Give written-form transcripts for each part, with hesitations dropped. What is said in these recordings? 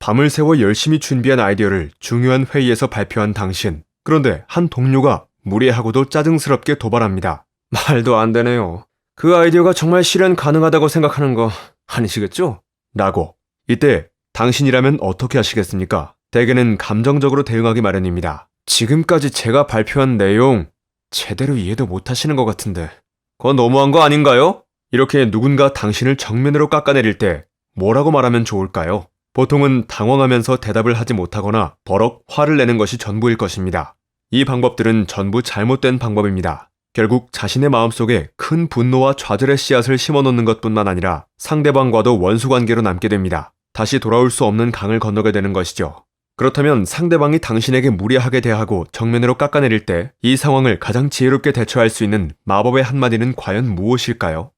밤을 새워 열심히 준비한 아이디어를 중요한 회의에서 발표한 당신. 그런데 한 동료가 무례하고도 짜증스럽게 도발합니다. 말도 안 되네요. 그 아이디어가 정말 실현 가능하다고 생각하는 거 아니시겠죠? 라고. 이때 당신이라면 어떻게 하시겠습니까? 대개는 감정적으로 대응하기 마련입니다. 지금까지 제가 발표한 내용 제대로 이해도 못하시는 것 같은데 그건 너무한 거 아닌가요? 이렇게 누군가 당신을 정면으로 깎아내릴 때 뭐라고 말하면 좋을까요? 보통은 당황하면서 대답을 하지 못하거나 버럭 화를 내는 것이 전부일 것입니다. 이 방법들은 전부 잘못된 방법입니다. 결국 자신의 마음속에 큰 분노와 좌절의 씨앗을 심어놓는 것뿐만 아니라 상대방과도 원수관계로 남게 됩니다. 다시 돌아올 수 없는 강을 건너게 되는 것이죠. 그렇다면 상대방이 당신에게 무례하게 대하고 정면으로 깎아내릴 때 이 상황을 가장 지혜롭게 대처할 수 있는 마법의 한마디는 과연 무엇일까요?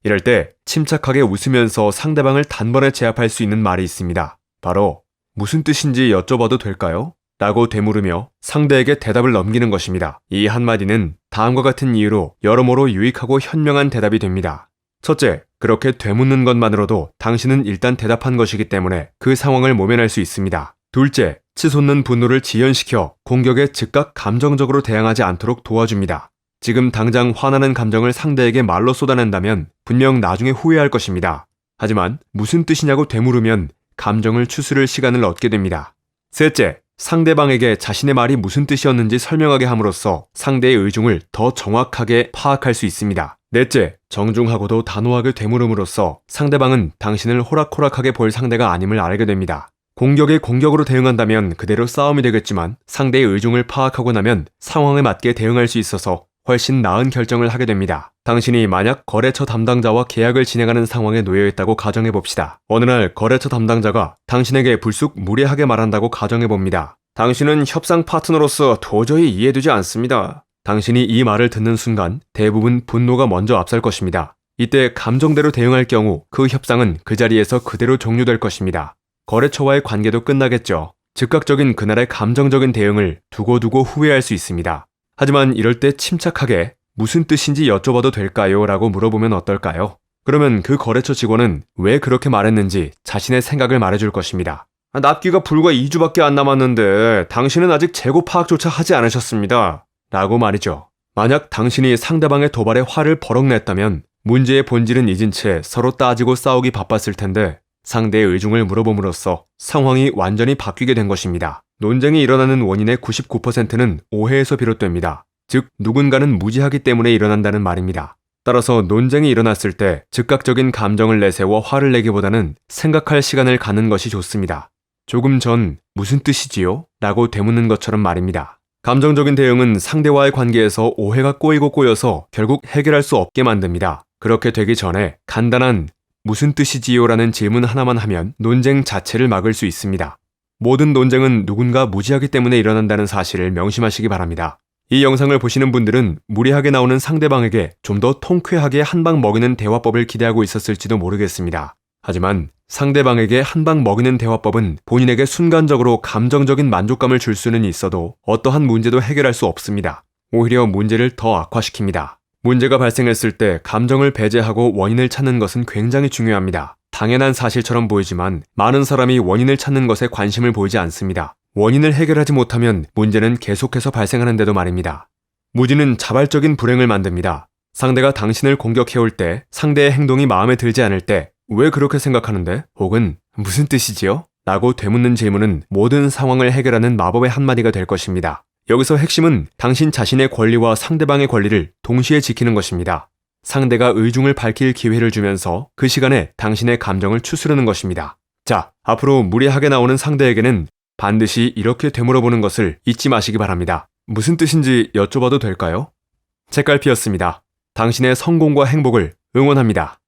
이럴 때 침착하게 웃으면서 상대방을 단번에 제압할 수 있는 말이 있습니다. 바로 무슨 뜻인지 여쭤봐도 될까요? 라고 되물으며 상대에게 대답을 넘기는 것입니다. 이 한마디는 다음과 같은 이유로 여러모로 유익하고 현명한 대답이 됩니다. 첫째, 그렇게 되묻는 것만으로도 당신은 일단 대답한 것이기 때문에 그 상황을 모면할 수 있습니다. 둘째, 치솟는 분노를 지연시켜 공격에 즉각 감정적으로 대항하지 않도록 도와줍니다. 지금 당장 화나는 감정을 상대에게 말로 쏟아낸다면 분명 나중에 후회할 것입니다. 하지만 무슨 뜻이냐고 되물으면 감정을 추스를 시간을 얻게 됩니다. 셋째, 상대방에게 자신의 말이 무슨 뜻이었는지 설명하게 함으로써 상대의 의중을 더 정확하게 파악할 수 있습니다. 넷째, 정중하고도 단호하게 되물음으로써 상대방은 당신을 호락호락하게 볼 상대가 아님을 알게 됩니다. 공격에 공격으로 대응한다면 그대로 싸움이 되겠지만 상대의 의중을 파악하고 나면 상황에 맞게 대응할 수 있어서 훨씬 나은 결정을 하게 됩니다. 당신이 만약 거래처 담당자와 계약을 진행하는 상황에 놓여있다고 가정해봅시다. 어느 날 거래처 담당자가 당신에게 불쑥 무례하게 말한다고 가정해봅니다. 당신은 협상 파트너로서 도저히 이해되지 않습니다. 당신이 이 말을 듣는 순간 대부분 분노가 먼저 앞설 것입니다. 이때 감정대로 대응할 경우 그 협상은 그 자리에서 그대로 종료될 것입니다. 거래처와의 관계도 끝나겠죠. 즉각적인 그날의 감정적인 대응을 두고두고 후회할 수 있습니다. 하지만 이럴 때 침착하게 무슨 뜻인지 여쭤봐도 될까요? 라고 물어보면 어떨까요? 그러면 그 거래처 직원은 왜 그렇게 말했는지 자신의 생각을 말해줄 것입니다. 납기가 불과 2주밖에 안 남았는데 당신은 아직 재고 파악조차 하지 않으셨습니다. 라고 말이죠. 만약 당신이 상대방의 도발에 화를 버럭 냈다면 문제의 본질은 잊은 채 서로 따지고 싸우기 바빴을 텐데 상대의 의중을 물어봄으로써 상황이 완전히 바뀌게 된 것입니다. 논쟁이 일어나는 원인의 99%는 오해에서 비롯됩니다. 즉, 누군가는 무지하기 때문에 일어난다는 말입니다. 따라서 논쟁이 일어났을 때 즉각적인 감정을 내세워 화를 내기보다는 생각할 시간을 갖는 것이 좋습니다. 조금 전 무슨 뜻이지요? 라고 되묻는 것처럼 말입니다. 감정적인 대응은 상대와의 관계에서 오해가 꼬이고 꼬여서 결국 해결할 수 없게 만듭니다. 그렇게 되기 전에 간단한 무슨 뜻이지요? 라는 질문 하나만 하면 논쟁 자체를 막을 수 있습니다. 모든 논쟁은 누군가 무지하기 때문에 일어난다는 사실을 명심하시기 바랍니다. 이 영상을 보시는 분들은 무례하게 나오는 상대방에게 좀 더 통쾌하게 한 방 먹이는 대화법을 기대하고 있었을지도 모르겠습니다. 하지만 상대방에게 한 방 먹이는 대화법은 본인에게 순간적으로 감정적인 만족감을 줄 수는 있어도 어떠한 문제도 해결할 수 없습니다. 오히려 문제를 더 악화시킵니다. 문제가 발생했을 때 감정을 배제하고 원인을 찾는 것은 굉장히 중요합니다. 당연한 사실처럼 보이지만 많은 사람이 원인을 찾는 것에 관심을 보이지 않습니다. 원인을 해결하지 못하면 문제는 계속해서 발생하는데도 말입니다. 무지는 자발적인 불행을 만듭니다. 상대가 당신을 공격해올 때, 상대의 행동이 마음에 들지 않을 때 왜 그렇게 생각하는데? 혹은 무슨 뜻이지요? 라고 되묻는 질문은 모든 상황을 해결하는 마법의 한마디가 될 것입니다. 여기서 핵심은 당신 자신의 권리와 상대방의 권리를 동시에 지키는 것입니다. 상대가 의중을 밝힐 기회를 주면서 그 시간에 당신의 감정을 추스르는 것입니다. 자, 앞으로 무례하게 나오는 상대에게는 반드시 이렇게 되물어보는 것을 잊지 마시기 바랍니다. 무슨 뜻인지 여쭤봐도 될까요? 책갈피였습니다. 당신의 성공과 행복을 응원합니다.